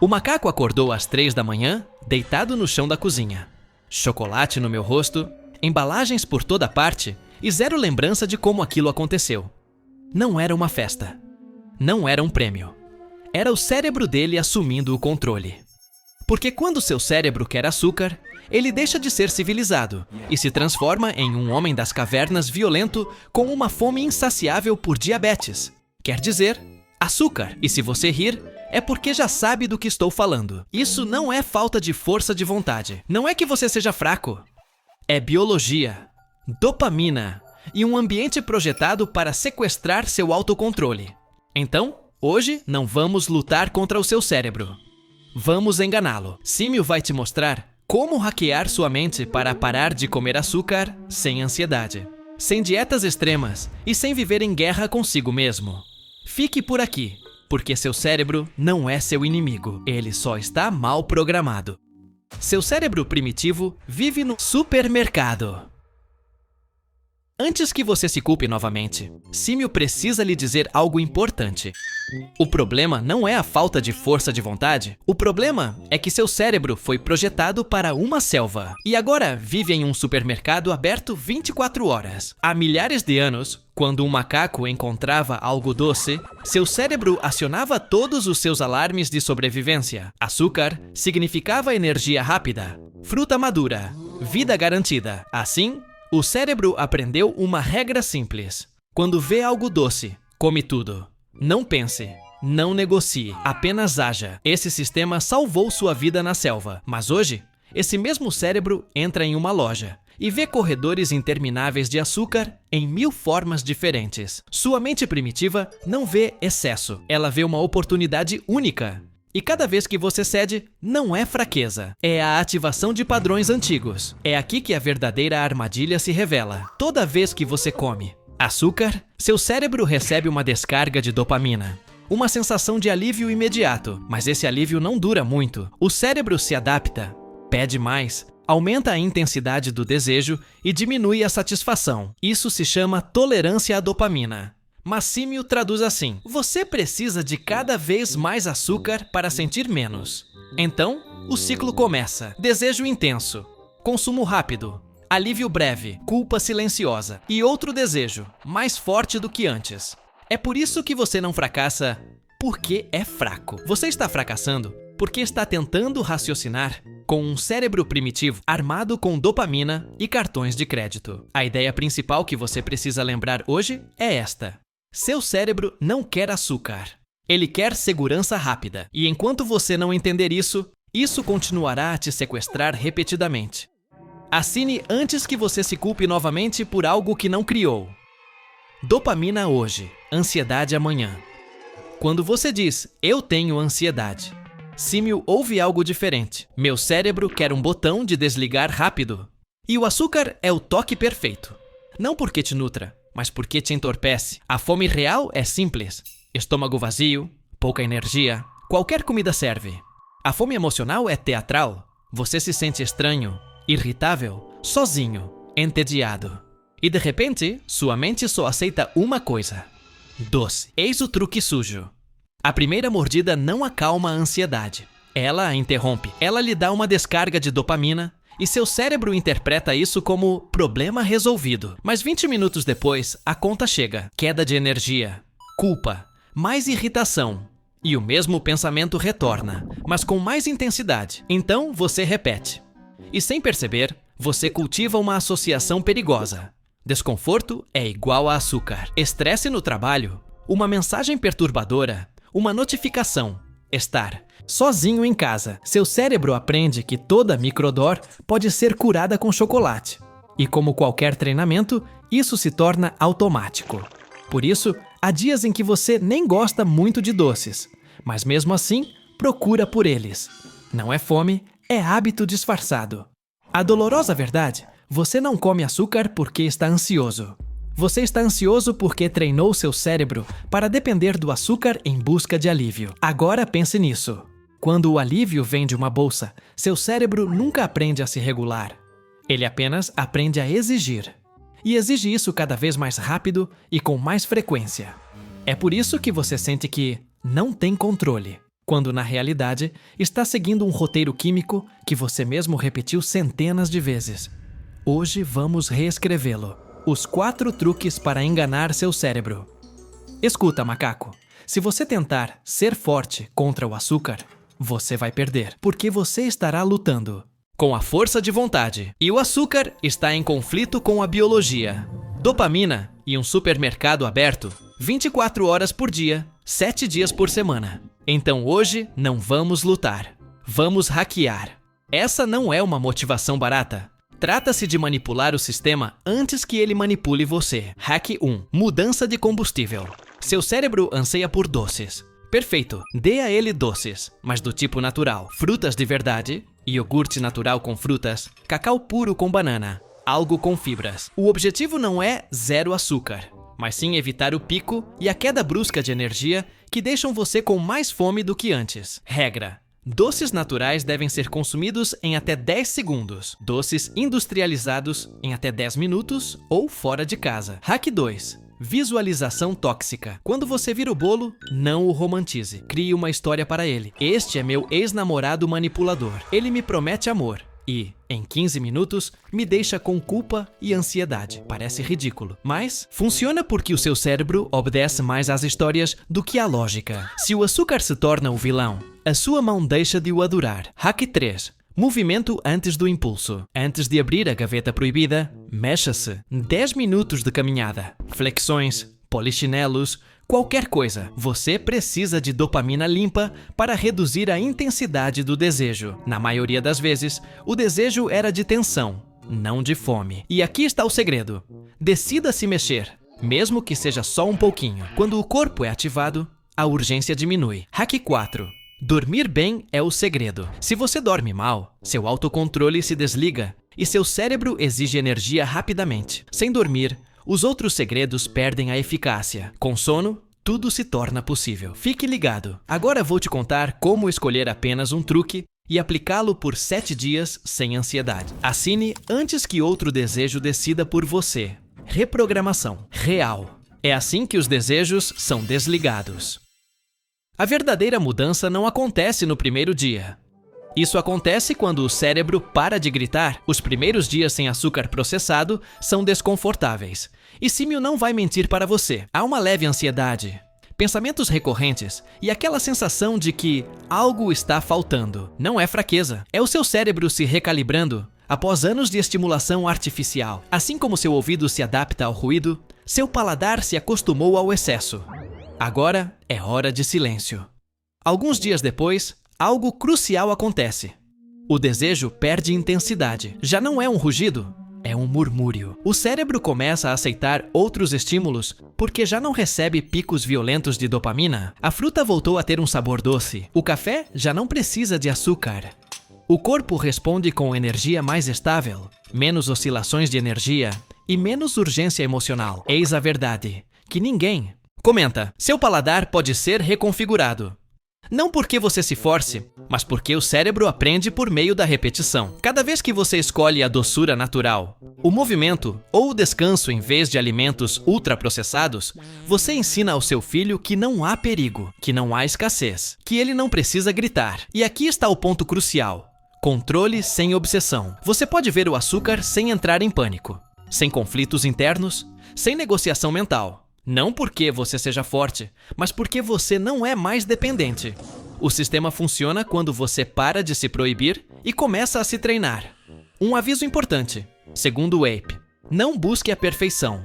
O macaco acordou às 3 da manhã, deitado no chão da cozinha. Chocolate no meu rosto, embalagens por toda parte e zero lembrança de como aquilo aconteceu. Não era uma festa. Não era um prêmio. Era o cérebro dele assumindo o controle. Porque quando seu cérebro quer açúcar, ele deixa de ser civilizado e se transforma em um homem das cavernas violento com uma fome insaciável por diabetes. Quer dizer, açúcar. E se você rir, é porque já sabe do que estou falando. Isso não é falta de força de vontade. Não é que você seja fraco. É biologia, dopamina e um ambiente projetado para sequestrar seu autocontrole. Então, hoje não vamos lutar contra o seu cérebro. Vamos enganá-lo. Símio vai te mostrar como hackear sua mente para parar de comer açúcar sem ansiedade, sem dietas extremas e sem viver em guerra consigo mesmo. Fique por aqui, porque seu cérebro não é seu inimigo. Ele só está mal programado. Seu cérebro primitivo vive no supermercado. Antes que você se culpe novamente, Símio precisa lhe dizer algo importante. O problema não é a falta de força de vontade. O problema é que seu cérebro foi projetado para uma selva e agora vive em um supermercado aberto 24 horas. Há milhares de anos, quando um macaco encontrava algo doce, seu cérebro acionava todos os seus alarmes de sobrevivência. Açúcar significava energia rápida, fruta madura, vida garantida. Assim, o cérebro aprendeu uma regra simples. Quando vê algo doce, come tudo. Não pense, não negocie, apenas haja. Esse sistema salvou sua vida na selva. Mas hoje, esse mesmo cérebro entra em uma loja e vê corredores intermináveis de açúcar em 1000 formas diferentes. Sua mente primitiva não vê excesso, ela vê uma oportunidade única. E cada vez que você cede, não é fraqueza, é a ativação de padrões antigos. É aqui que a verdadeira armadilha se revela. Toda vez que você come açúcar, seu cérebro recebe uma descarga de dopamina. Uma sensação de alívio imediato, mas esse alívio não dura muito. O cérebro se adapta, pede mais, aumenta a intensidade do desejo e diminui a satisfação. Isso se chama tolerância à dopamina. Mas Símio traduz assim: você precisa de cada vez mais açúcar para sentir menos. Então, o ciclo começa. Desejo intenso, consumo rápido, alívio breve, culpa silenciosa e outro desejo, mais forte do que antes. É por isso que você não fracassa, porque é fraco. Você está fracassando porque está tentando raciocinar com um cérebro primitivo armado com dopamina e cartões de crédito. A ideia principal que você precisa lembrar hoje é esta: seu cérebro não quer açúcar. Ele quer segurança rápida. E enquanto você não entender isso, isso continuará a te sequestrar repetidamente. Assine antes que você se culpe novamente por algo que não criou. Dopamina hoje, ansiedade amanhã. Quando você diz, eu tenho ansiedade, Símio ouve algo diferente. Meu cérebro quer um botão de desligar rápido. E o açúcar é o toque perfeito. Não porque te nutra, mas porque te entorpece. A fome real é simples. Estômago vazio, pouca energia, qualquer comida serve. A fome emocional é teatral. Você se sente estranho, irritável, sozinho, entediado. E de repente, sua mente só aceita uma coisa: doce. Eis o truque sujo. A primeira mordida não acalma a ansiedade. Ela a interrompe. Ela lhe dá uma descarga de dopamina e seu cérebro interpreta isso como problema resolvido. Mas 20 minutos depois, a conta chega. Queda de energia, culpa, mais irritação. E o mesmo pensamento retorna, mas com mais intensidade. Então você repete. E sem perceber, você cultiva uma associação perigosa. Desconforto é igual a açúcar. Estresse no trabalho, uma mensagem perturbadora, uma notificação, estar sozinho em casa. Seu cérebro aprende que toda microdor pode ser curada com chocolate. E como qualquer treinamento, isso se torna automático. Por isso, há dias em que você nem gosta muito de doces, mas mesmo assim, procura por eles. Não é fome, é hábito disfarçado. A dolorosa verdade: você não come açúcar porque está ansioso. Você está ansioso porque treinou seu cérebro para depender do açúcar em busca de alívio. Agora pense nisso. Quando o alívio vem de uma bolsa, seu cérebro nunca aprende a se regular. Ele apenas aprende a exigir. E exige isso cada vez mais rápido e com mais frequência. É por isso que você sente que não tem controle. quando na realidade está seguindo um roteiro químico que você mesmo repetiu centenas de vezes. Hoje vamos reescrevê-lo. Os 4 truques para enganar seu cérebro. Escuta, macaco. Se você tentar ser forte contra o açúcar, você vai perder, porque você estará lutando com a força de vontade. E o açúcar está em conflito com a biologia. Dopamina e um supermercado aberto 24 horas por dia, 7 dias por semana. Então hoje não vamos lutar. Vamos hackear. Essa não é uma motivação barata. Trata-se de manipular o sistema antes que ele manipule você. Hack 1. Mudança de combustível. Seu cérebro anseia por doces. Perfeito, dê a ele doces, mas do tipo natural. Frutas de verdade, iogurte natural com frutas, cacau puro com banana, algo com fibras. O objetivo não é zero açúcar, mas sim evitar o pico e a queda brusca de energia que deixam você com mais fome do que antes. Regra: doces naturais devem ser consumidos em até 10 segundos. Doces industrializados em até 10 minutos ou fora de casa. Hack 2. Visualização tóxica. Quando você vira o bolo, não o romantize. Crie uma história para ele. Este é meu ex-namorado manipulador. Ele me promete amor e, em 15 minutos, me deixa com culpa e ansiedade. Parece ridículo, mas funciona porque o seu cérebro obedece mais às histórias do que à lógica. Se o açúcar se torna o vilão, a sua mão deixa de o adorar. Hack 3. Movimento antes do impulso. Antes de abrir a gaveta proibida, mexa-se. 10 minutos de caminhada. Flexões, polichinelos, qualquer coisa. Você precisa de dopamina limpa para reduzir a intensidade do desejo. Na maioria das vezes, o desejo era de tensão, não de fome. E aqui está o segredo. Decida se mexer, mesmo que seja só um pouquinho. Quando o corpo é ativado, a urgência diminui. Hack 4. Dormir bem é o segredo. Se você dorme mal, seu autocontrole se desliga e seu cérebro exige energia rapidamente. Sem dormir, os outros segredos perdem a eficácia. Com sono, tudo se torna possível. Fique ligado. Agora vou te contar como escolher apenas um truque e aplicá-lo por 7 dias sem ansiedade. Assine antes que outro desejo decida por você. Reprogramação real. É assim que os desejos são desligados. A verdadeira mudança não acontece no primeiro dia. Isso acontece quando o cérebro para de gritar. Os primeiros dias sem açúcar processado são desconfortáveis. E Símio não vai mentir para você. Há uma leve ansiedade, pensamentos recorrentes e aquela sensação de que algo está faltando. Não é fraqueza, é o seu cérebro se recalibrando após anos de estimulação artificial. Assim como seu ouvido se adapta ao ruído, seu paladar se acostumou ao excesso. Agora é hora de silêncio. Alguns dias depois, algo crucial acontece. O desejo perde intensidade. Já não é um rugido, é um murmúrio. O cérebro começa a aceitar outros estímulos porque já não recebe picos violentos de dopamina. A fruta voltou a ter um sabor doce. O café já não precisa de açúcar. O corpo responde com energia mais estável, menos oscilações de energia e menos urgência emocional. Eis a verdade, que ninguém... Comenta, seu paladar pode ser reconfigurado. Não porque você se force, mas porque o cérebro aprende por meio da repetição. Cada vez que você escolhe a doçura natural, o movimento ou o descanso em vez de alimentos ultraprocessados, você ensina ao seu filho que não há perigo, que não há escassez, que ele não precisa gritar. E aqui está o ponto crucial. Controle sem obsessão. Você pode ver o açúcar sem entrar em pânico, sem conflitos internos, sem negociação mental. Não porque você seja forte, mas porque você não é mais dependente. O sistema funciona quando você para de se proibir e começa a se treinar. Um aviso importante. Segundo o Ape, não busque a perfeição.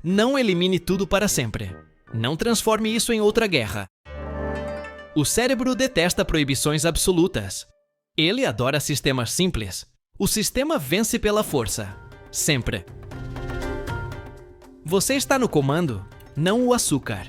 Não elimine tudo para sempre. Não transforme isso em outra guerra. O cérebro detesta proibições absolutas. Ele adora sistemas simples. O sistema vence pela força. Sempre. Você está no comando, não o açúcar.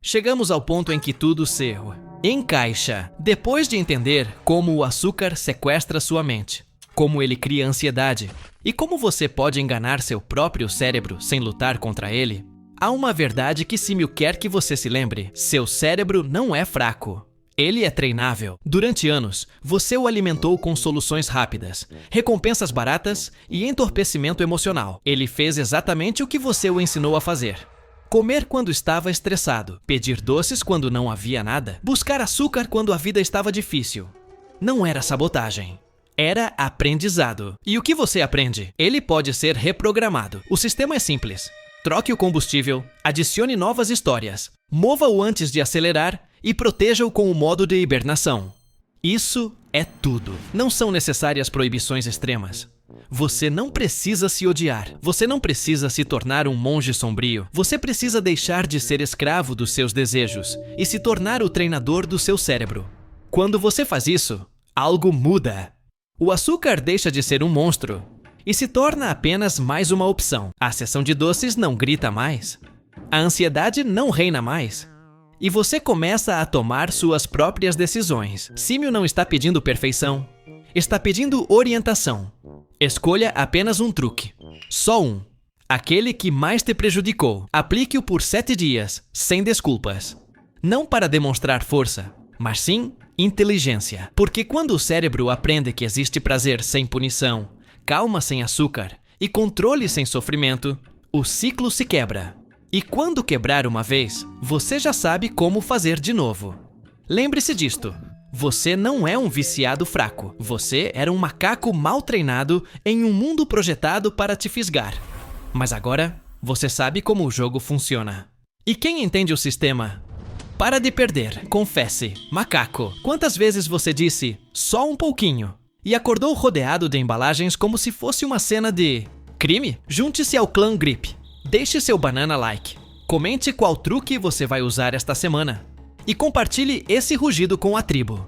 Chegamos ao ponto em que tudo se encaixa. Depois de entender como o açúcar sequestra sua mente, como ele cria ansiedade e como você pode enganar seu próprio cérebro sem lutar contra ele, há uma verdade que Símio quer que você se lembre. Seu cérebro não é fraco. Ele é treinável. Durante anos, você o alimentou com soluções rápidas, recompensas baratas e entorpecimento emocional. Ele fez exatamente o que você o ensinou a fazer. Comer quando estava estressado, pedir doces quando não havia nada, buscar açúcar quando a vida estava difícil. Não era sabotagem. Era aprendizado. E o que você aprende? Ele pode ser reprogramado. O sistema é simples. Troque o combustível, adicione novas histórias, mova-o antes de acelerar e proteja-o com o modo de hibernação. Isso é tudo. Não são necessárias proibições extremas. Você não precisa se odiar. Você não precisa se tornar um monge sombrio. Você precisa deixar de ser escravo dos seus desejos e se tornar o treinador do seu cérebro. Quando você faz isso, algo muda. O açúcar deixa de ser um monstro e se torna apenas mais uma opção. A seção de doces não grita mais. A ansiedade não reina mais. E você começa a tomar suas próprias decisões. Símio não está pedindo perfeição. Está pedindo orientação. Escolha apenas um truque. Só um. Aquele que mais te prejudicou. Aplique-o por 7 dias, sem desculpas. Não para demonstrar força, mas sim inteligência. Porque quando o cérebro aprende que existe prazer sem punição, calma sem açúcar e controle sem sofrimento, o ciclo se quebra. E quando quebrar uma vez, você já sabe como fazer de novo. Lembre-se disto. Você não é um viciado fraco. Você era um macaco mal treinado em um mundo projetado para te fisgar. Mas agora, você sabe como o jogo funciona. E quem entende o sistema? Para de perder. Confesse. Macaco, quantas vezes você disse só um pouquinho e acordou rodeado de embalagens como se fosse uma cena de crime? Junte-se ao clã Grip. Deixe seu banana like. Comente qual truque você vai usar esta semana. E compartilhe esse rugido com a tribo.